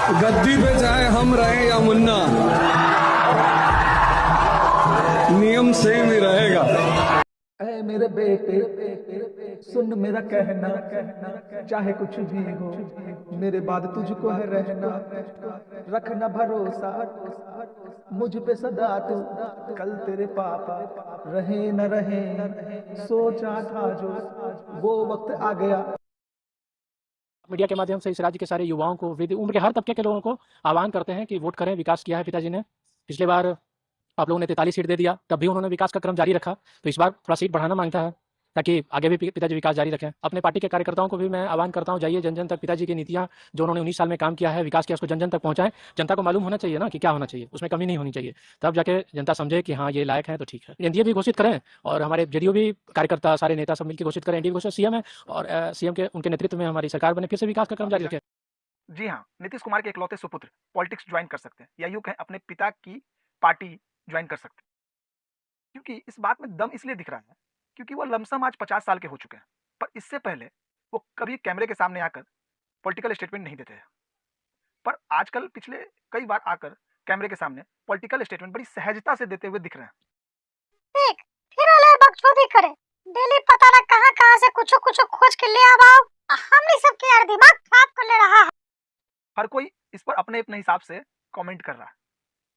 गद्दी पे चाहे हम रहे या मुन्ना, नियम सेम ही रहेगा। ऐ मेरे बेटे सुन मेरा कहना, चाहे कुछ भी हो मेरे बाद तुझको है रहना। रखना भरोसा मुझ पे सदा तू, कल तेरे पापा रहे न रहे, सोचा था जो वो वक्त आ गया। मीडिया के माध्यम से इस राज्य के सारे युवाओं को, वृद्ध उम्र के हर तबके के लोगों को आह्वान करते हैं कि वोट करें। विकास किया है पिताजी ने। पिछले बार आप लोगों ने 43 सीट दे दिया, तब भी उन्होंने विकास का क्रम जारी रखा। तो इस बार थोड़ा सीट बढ़ाना मांगता है ताकि आगे भी पिताजी विकास जारी रखें। अपने पार्टी के कार्यकर्ताओं को भी मैं आह्वान करता हूं, जाइए जन जन तक पिताजी की नीतियां जो उन्होंने 19 साल में काम किया है, विकास किया, उसको जन जन तक पहुंचाएं। जनता को मालूम होना चाहिए ना कि क्या होना चाहिए, उसमें कमी नहीं होनी चाहिए। तब जाके जनता समझे कि हाँ ये लायक है तो ठीक है। एनडीए भी घोषित करें और हमारे जेडीयू भी कार्यकर्ता, सारे नेता सब मिलकर घोषित करें। एनडीए घोषित सीएम है और सीएम के उनके नेतृत्व में हमारी सरकार बने, फिर से विकास का क्रम जारी रखें। जी हाँ, नीतीश कुमार के इकलौते सुपुत्र पॉलिटिक्स ज्वाइन कर सकते हैं, या यूं कहें अपने पिता की पार्टी ज्वाइन कर सकते हैं। क्योंकि इस बात में दम इसलिए दिख रहा है क्योंकि वो लमसम आज 50 साल के हो चुके हैं, पर इससे पहले वो कभी कैमरे के सामने आकर पॉलिटिकल स्टेटमेंट नहीं देते हैं। पर आजकल पिछले कई बार आकर कैमरे के सामने पॉलिटिकल स्टेटमेंट बड़ी सहजता से देते हुए दिख रहे हैं। देख फिर अलग बकचोदी करे, डेली पता ना कहां से कुछ खोज के ले आओ। हमने सबके यार दिमाग खराब कर ले रहा है। हर कोई इस पर अपने अपने हिसाब से कमेंट कर रहा है।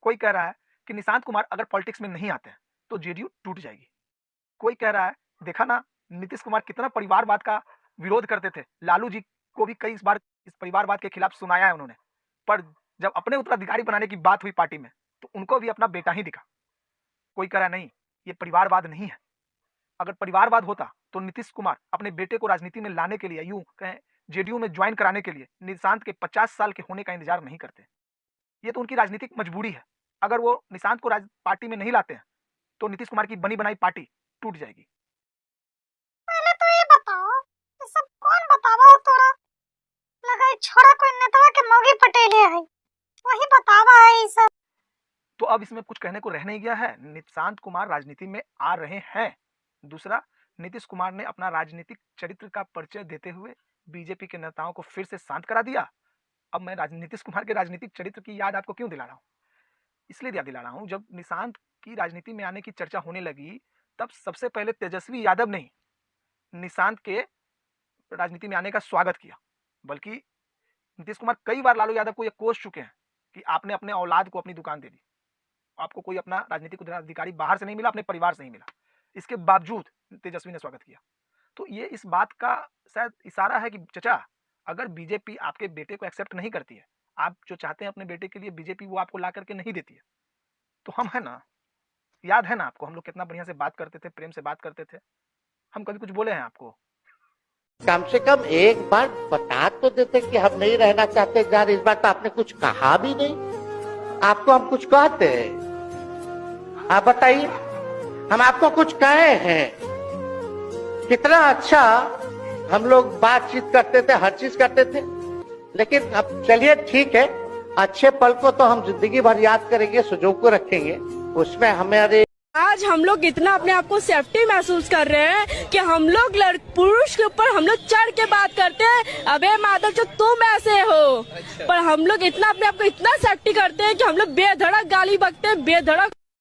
कोई कह रहा है कि निशांत कुमार अगर पॉलिटिक्स में नहीं आते हैं तो जेडीयू टूट जाएगी। कोई कह रहा है देखा ना नीतीश कुमार कितना परिवारवाद का विरोध करते थे, लालू जी को भी कई बार इस परिवारवाद के खिलाफ सुनाया है उन्होंने, पर जब अपने उत्तराधिकारी बनाने की बात हुई पार्टी में तो उनको भी अपना बेटा ही दिखा। कोई कह रहा नहीं ये परिवारवाद नहीं है। अगर परिवारवाद होता तो नीतीश कुमार अपने बेटे को राजनीति में लाने के लिए, यूं कहें जेडीयू में ज्वाइन कराने के लिए निशांत के 50 साल के होने का इंतजार नहीं करते। ये तो उनकी राजनीतिक मजबूरी है। अगर वो निशांत को पार्टी में नहीं लाते हैं तो नीतीश कुमार की बनी बनाई पार्टी टूट जाएगी। पहले तो ये बताओ ये सब कौन बतावा हो तोरा? लगा छोरा कोई नेता के मौगी पटेले है, वही बतावा है ये सब। तो अब इसमें कुछ कहने को रह नहीं गया है। निशांत कुमार राजनीति में आ रहे हैं। दूसरा, नीतीश कुमार ने अपना राजनीतिक चरित्र का परिचय देते हुए बीजेपी के नेताओं को फिर से शांत करा दिया। अब मैं नीतीश कुमार के राजनीतिक चरित्र की याद आपको क्यों दिला रहा हूँ? इसलिए याद दिला रहा हूँ, जब निशांत की राजनीति में आने की चर्चा होने लगी तब सबसे पहले तेजस्वी यादव ने निशांत के राजनीति में आने का स्वागत किया। बल्कि नीतीश कुमार कई बार लालू यादव को यह कोस चुके हैं कि आपने अपने औलाद को अपनी दुकान दे दी, आपको कोई अपना राजनीतिक उत्तराधिकारी बाहर से नहीं मिला, अपने परिवार से नहीं मिला। इसके बावजूद तेजस्वी ने स्वागत किया। तो ये इस बात का शायद इशारा है कि चचा, अगर बीजेपी आपके बेटे को एक्सेप्ट नहीं करती है, आप जो चाहते हैं अपने बेटे के लिए बीजेपी वो आपको ला करके नहीं देती है, तो हम है ना, याद है ना आपको हम लोग कितना बढ़िया से बात करते थे, प्रेम से बात करते थे। हम कभी कुछ बोले हैं आपको? कम से कम एक बार बता तो देते कि हम नहीं रहना चाहते यार। इस बार तो आपने कुछ कहा भी नहीं। आपको हम कुछ कहते हैं? आप बताइए, हम आपको कुछ कहे हैं? कितना अच्छा हम लोग बातचीत करते थे, हर चीज करते थे। लेकिन अब चलिए ठीक है, अच्छे पल को तो हम जिंदगी भर याद करेंगे, संजो को रखेंगे। उसमें हमारे आज हम लोग इतना अपने आप को सेफ्टी महसूस कर रहे हैं कि हम लोग पुरुष के ऊपर हम लोग चढ़ के बात करते हैं, अबे माधव जो तुम ऐसे हो। पर हम लोग इतना अपने आप को इतना सेफ्टी करते हैं कि हम लोग बेधड़क गाली बकते हैं, बेधड़क